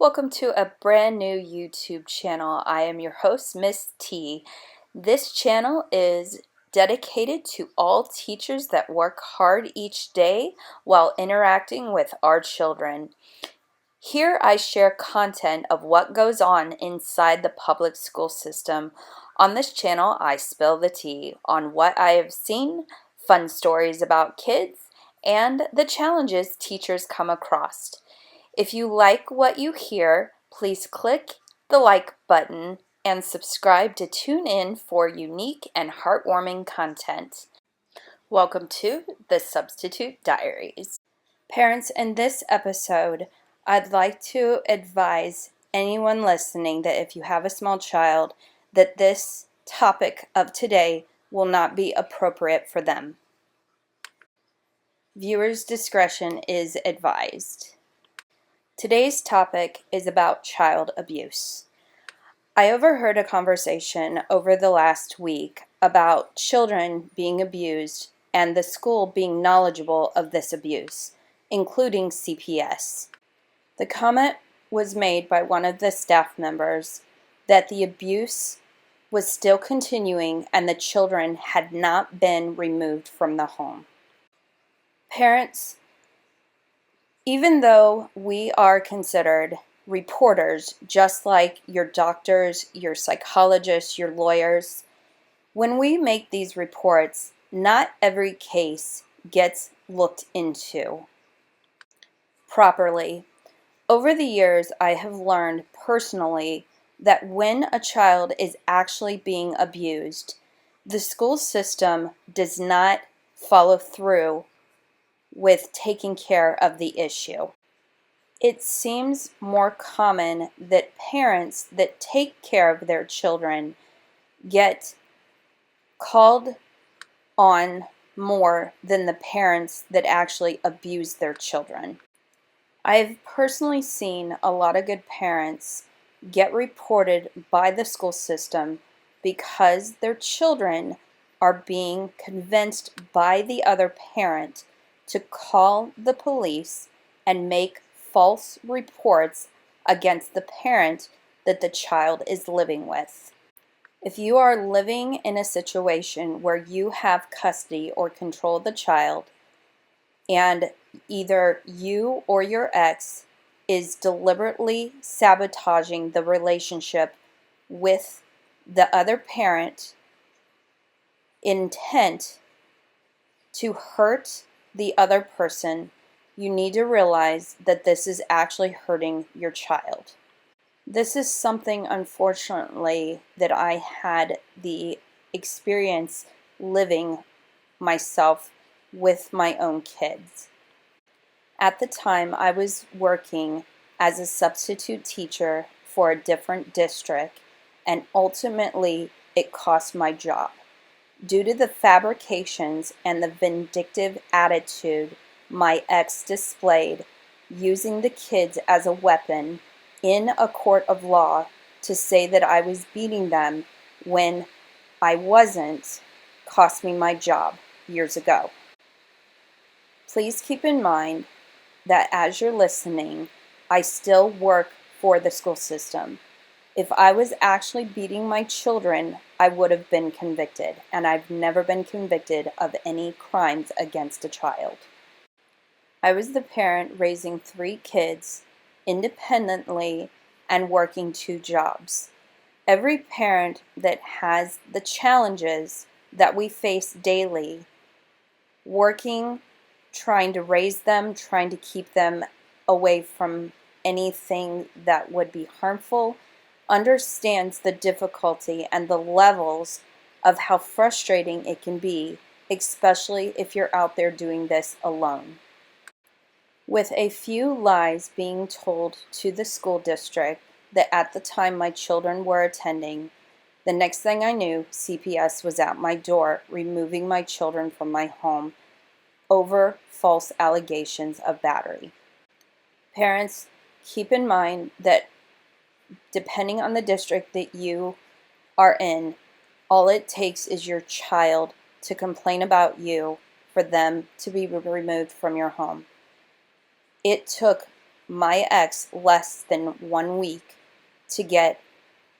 Welcome to a brand new YouTube channel. I am your host, Miss T. This channel is dedicated to all teachers that work hard each day while interacting with our children. Here I share content of what goes on inside the public school system. On this channel, I spill the tea on what I have seen, fun stories about kids, and the challenges teachers come across. If you like what you hear, please click the like button and subscribe to tune in for unique and heartwarming content. Welcome to the Substitute Diaries. Parents, in this episode, I'd like to advise anyone listening that if you have a small child, that this topic of today will not be appropriate for them. Viewers' discretion is advised. Today's topic is about child abuse. I overheard a conversation over the last week about children being abused and the school being knowledgeable of this abuse, including CPS. The comment was made by one of the staff members that the abuse was still continuing and the children had not been removed from the home. Parents, even though we are considered reporters, just like your doctors, your psychologists, your lawyers, when we make these reports, not every case gets looked into properly. Over the years, I have learned personally that when a child is actually being abused, the school system does not follow through with taking care of the issue. It seems more common that parents that take care of their children get called on more than the parents that actually abuse their children. I've personally seen a lot of good parents get reported by the school system because their children are being convinced by the other parent to call the police and make false reports against the parent that the child is living with. If you are living in a situation where you have custody or control of the child, and either you or your ex is deliberately sabotaging the relationship with the other parent, intent to hurt the other person, you need to realize that this is actually hurting your child. This is something, unfortunately, that I had the experience living myself with my own kids. At the time, I was working as a substitute teacher for a different district, and ultimately it cost my job. Due to the fabrications and the vindictive attitude my ex displayed, using the kids as a weapon in a court of law to say that I was beating them when I wasn't, cost me my job years ago. Please keep in mind that as you're listening, I still work for the school system. If I was actually beating my children, I would have been convicted, and I've never been convicted of any crimes against a child. I was the parent raising 3 kids independently and working 2 jobs. Every parent that has the challenges that we face daily, working, trying to raise them, trying to keep them away from anything that would be harmful, understands the difficulty and the levels of how frustrating it can be, especially if you're out there doing this alone. With a few lies being told to the school district that at the time my children were attending, the next thing I knew, CPS was at my door removing my children from my home over false allegations of battery. Parents, keep in mind that depending on the district that you are in, all it takes is your child to complain about you for them to be removed from your home. It took my ex less than 1 week to get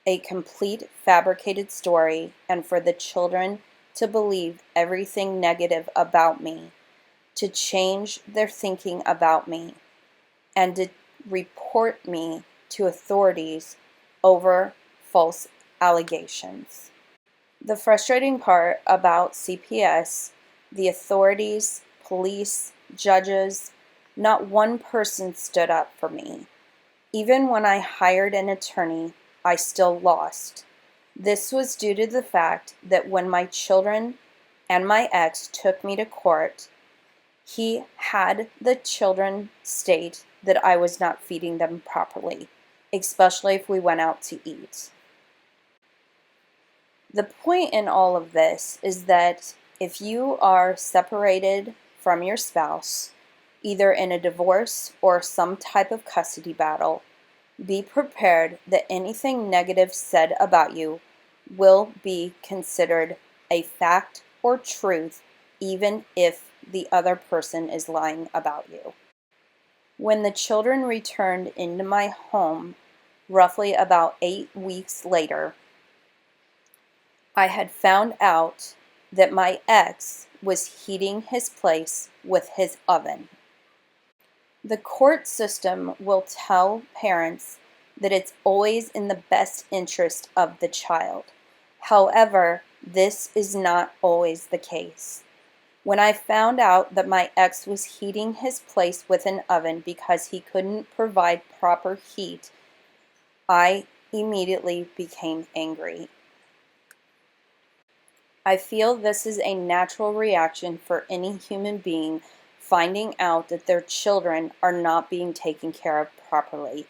a complete fabricated story and for the children to believe everything negative about me, to change their thinking about me, and to report me to authorities over false allegations. The frustrating part about CPS, the authorities, police, judges, not one person stood up for me. Even when I hired an attorney, I still lost. This was due to the fact that when my children and my ex took me to court, he had the children state that I was not feeding them properly, especially if we went out to eat. The point in all of this is that if you are separated from your spouse, either in a divorce or some type of custody battle, be prepared that anything negative said about you will be considered a fact or truth, even if the other person is lying about you. When the children returned into my home, roughly about 8 weeks later, I had found out that my ex was heating his place with his oven. The court system will tell parents that it's always in the best interest of the child. However, this is not always the case. When I found out that my ex was heating his place with an oven because he couldn't provide proper heat, I immediately became angry. I feel this is a natural reaction for any human being finding out that their children are not being taken care of properly.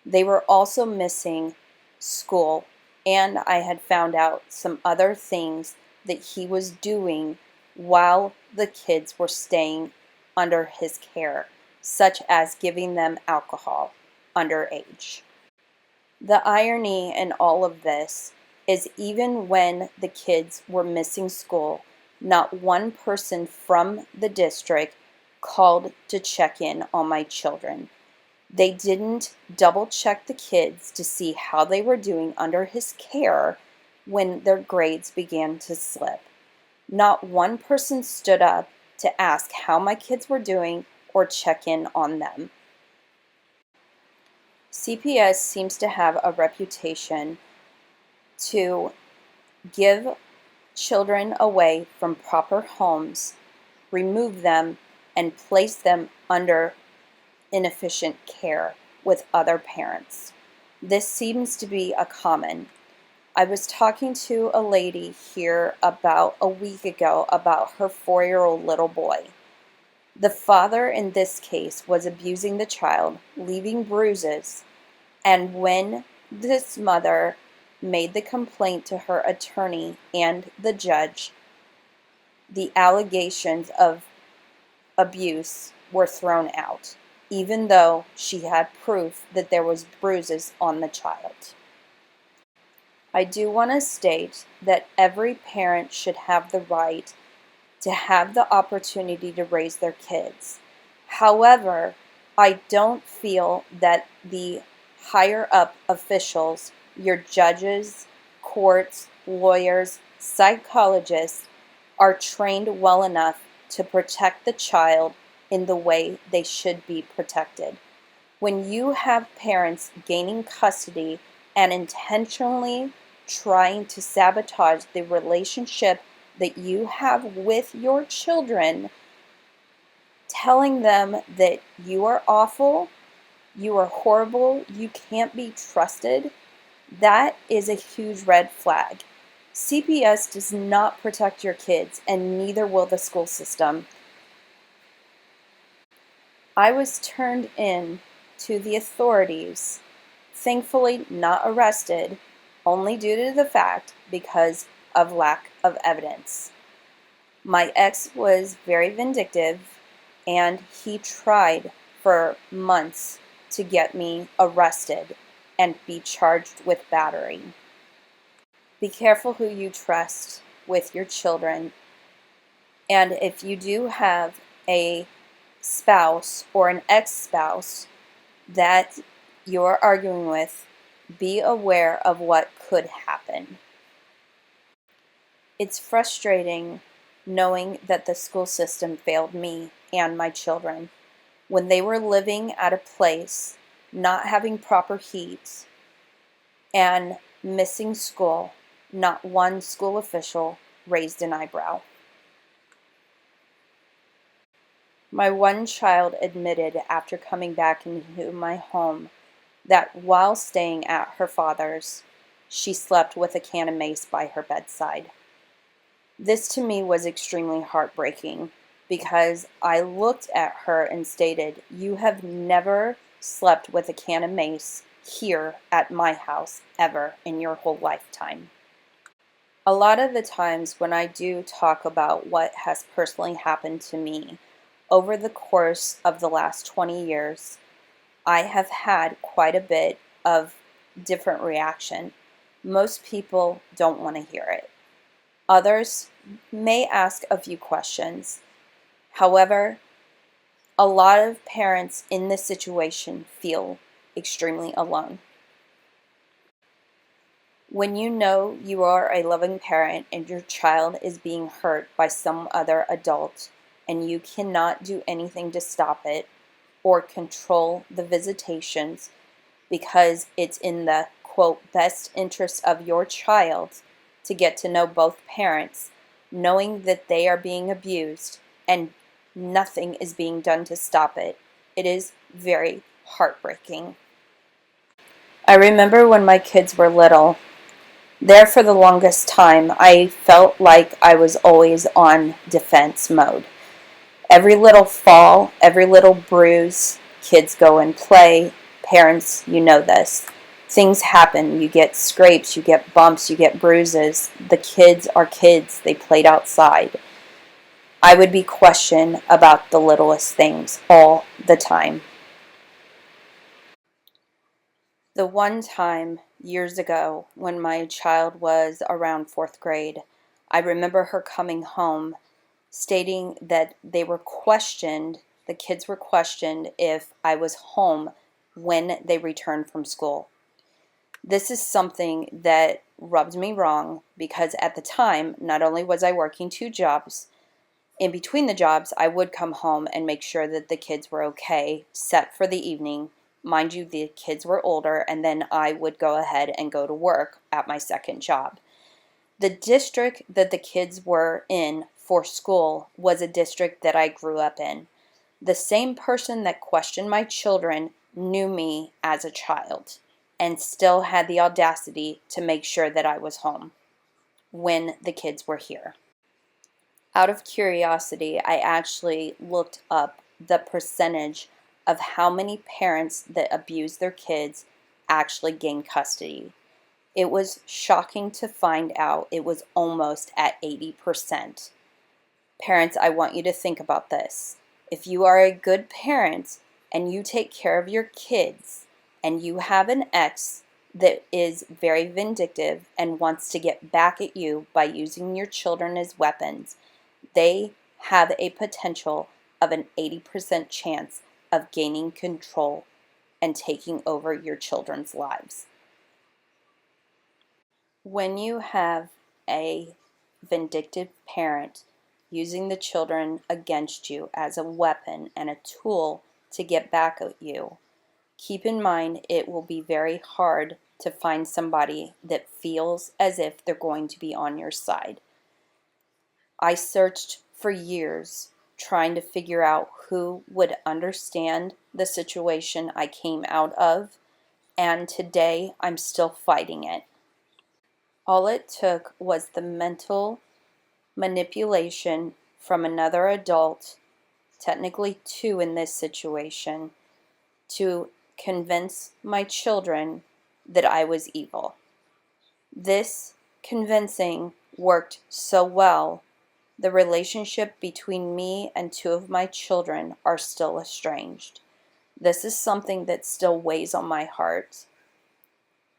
They were also missing school, and I had found out some other things that he was doing while the kids were staying under his care, such as giving them alcohol underage. The irony in all of this is even when the kids were missing school, not one person from the district called to check in on my children. They didn't double check the kids to see how they were doing under his care when their grades began to slip. Not one person stood up to ask how my kids were doing or check in on them. CPS seems to have a reputation to give children away from proper homes, remove them, and place them under inefficient care with other parents. This seems to be a common. I was talking to a lady here about a week ago about her 4-year-old little boy. The father in this case was abusing the child, leaving bruises, and when this mother made the complaint to her attorney and the judge, the allegations of abuse were thrown out, even though she had proof that there was bruises on the child. I do want to state that every parent should have the right to have the opportunity to raise their kids. However, I don't feel that the higher up officials, your judges, courts, lawyers, psychologists, are trained well enough to protect the child in the way they should be protected. When you have parents gaining custody and intentionally trying to sabotage the relationship that you have with your children, telling them that you are awful, you are horrible, you can't be trusted, that is a huge red flag. CPS does not protect your kids, and neither will the school system. I was turned in to the authorities, thankfully not arrested, only due to the fact because of lack of evidence. My ex was very vindictive, and he tried for months to get me arrested and be charged with battery. Be careful who you trust with your children. And if you do have a spouse or an ex-spouse that you're arguing with, be aware of what could happen. It's frustrating knowing that the school system failed me and my children when they were living at a place, not having proper heat, and missing school. Not one school official raised an eyebrow. My one child admitted after coming back into my home that while staying at her father's, she slept with a can of mace by her bedside. This to me was extremely heartbreaking because I looked at her and stated, "You have never slept with a can of mace here at my house ever in your whole lifetime." A lot of the times when I do talk about what has personally happened to me over the course of the last 20 years, I have had quite a bit of different reaction. Most people don't want to hear it. Others may ask a few questions. However, a lot of parents in this situation feel extremely alone. When you know you are a loving parent and your child is being hurt by some other adult and you cannot do anything to stop it or control the visitations because it's in the quote best interest of your child to get to know both parents, knowing that they are being abused and nothing is being done to stop it, it is very heartbreaking. I remember when my kids were little, there for the longest time, I felt like I was always on defense mode. Every little fall, every little bruise, kids go and play. Parents, you know this. Things happen. You get scrapes, you get bumps, you get bruises. The kids are kids. They played outside. I would be questioned about the littlest things all the time. The one time years ago when my child was around 4th grade, I remember her coming home stating that the kids were questioned if I was home when they returned from school. This is something that rubbed me wrong because at the time, not only was I working 2 jobs, in between the jobs, I would come home and make sure that the kids were okay, set for the evening. Mind you, the kids were older, and then I would go ahead and go to work at my second job. The district that the kids were in for school was a district that I grew up in. The same person that questioned my children knew me as a child and still had the audacity to make sure that I was home when the kids were here. Out of curiosity, I actually looked up the percentage of how many parents that abuse their kids actually gain custody. It was shocking to find out it was almost at 80%. Parents, I want you to think about this. If you are a good parent and you take care of your kids and you have an ex that is very vindictive and wants to get back at you by using your children as weapons, they have a potential of an 80% chance of gaining control and taking over your children's lives. When you have a vindictive parent using the children against you as a weapon and a tool to get back at you, keep in mind it will be very hard to find somebody that feels as if they're going to be on your side. I searched for years trying to figure out who would understand the situation I came out of, and today I'm still fighting it. All it took was the mental manipulation from another adult, technically two in this situation, to convince my children that I was evil. This convincing worked so well, the relationship between me and two of my children are still estranged. This is something that still weighs on my heart.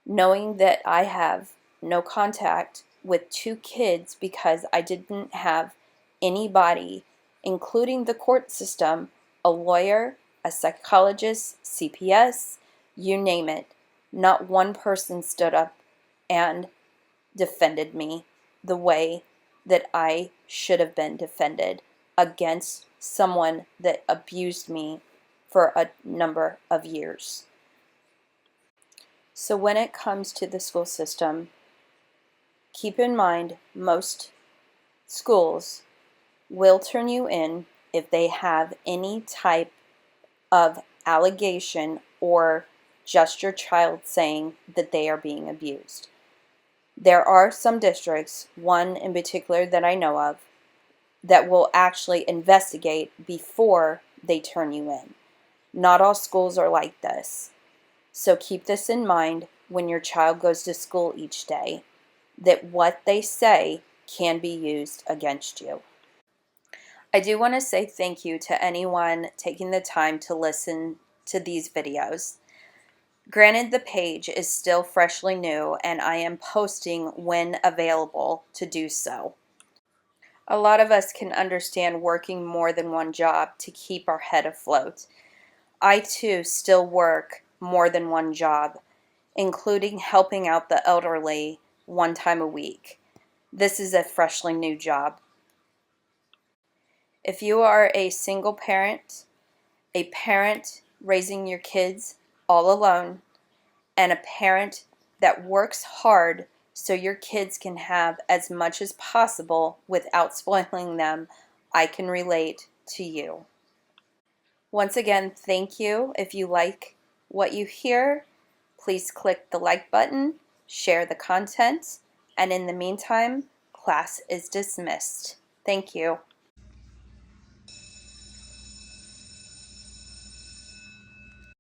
Knowing that I have no contact with 2 kids because I didn't have anybody, including the court system, a lawyer, a psychologist, CPS, you name it. Not one person stood up and defended me the way that I should have been defended against someone that abused me for a number of years. So when it comes to the school system, keep in mind most schools will turn you in if they have any type of allegation or just your child saying that they are being abused. There are some districts, one in particular that I know of, that will actually investigate before they turn you in. Not all schools are like this. So keep this in mind when your child goes to school each day, that what they say can be used against you. I do want to say thank you to anyone taking the time to listen to these videos. Granted, the page is still freshly new and I am posting when available to do so. A lot of us can understand working more than one job to keep our head afloat. I too still work more than one job, including helping out the elderly one time a week. This is a freshly new job. If you are a single parent, a parent raising your kids all alone, and a parent that works hard so your kids can have as much as possible without spoiling them, I can relate to you. Once again, thank you. If you like what you hear, please click the like button, share the content, and in the meantime, class is dismissed. Thank you.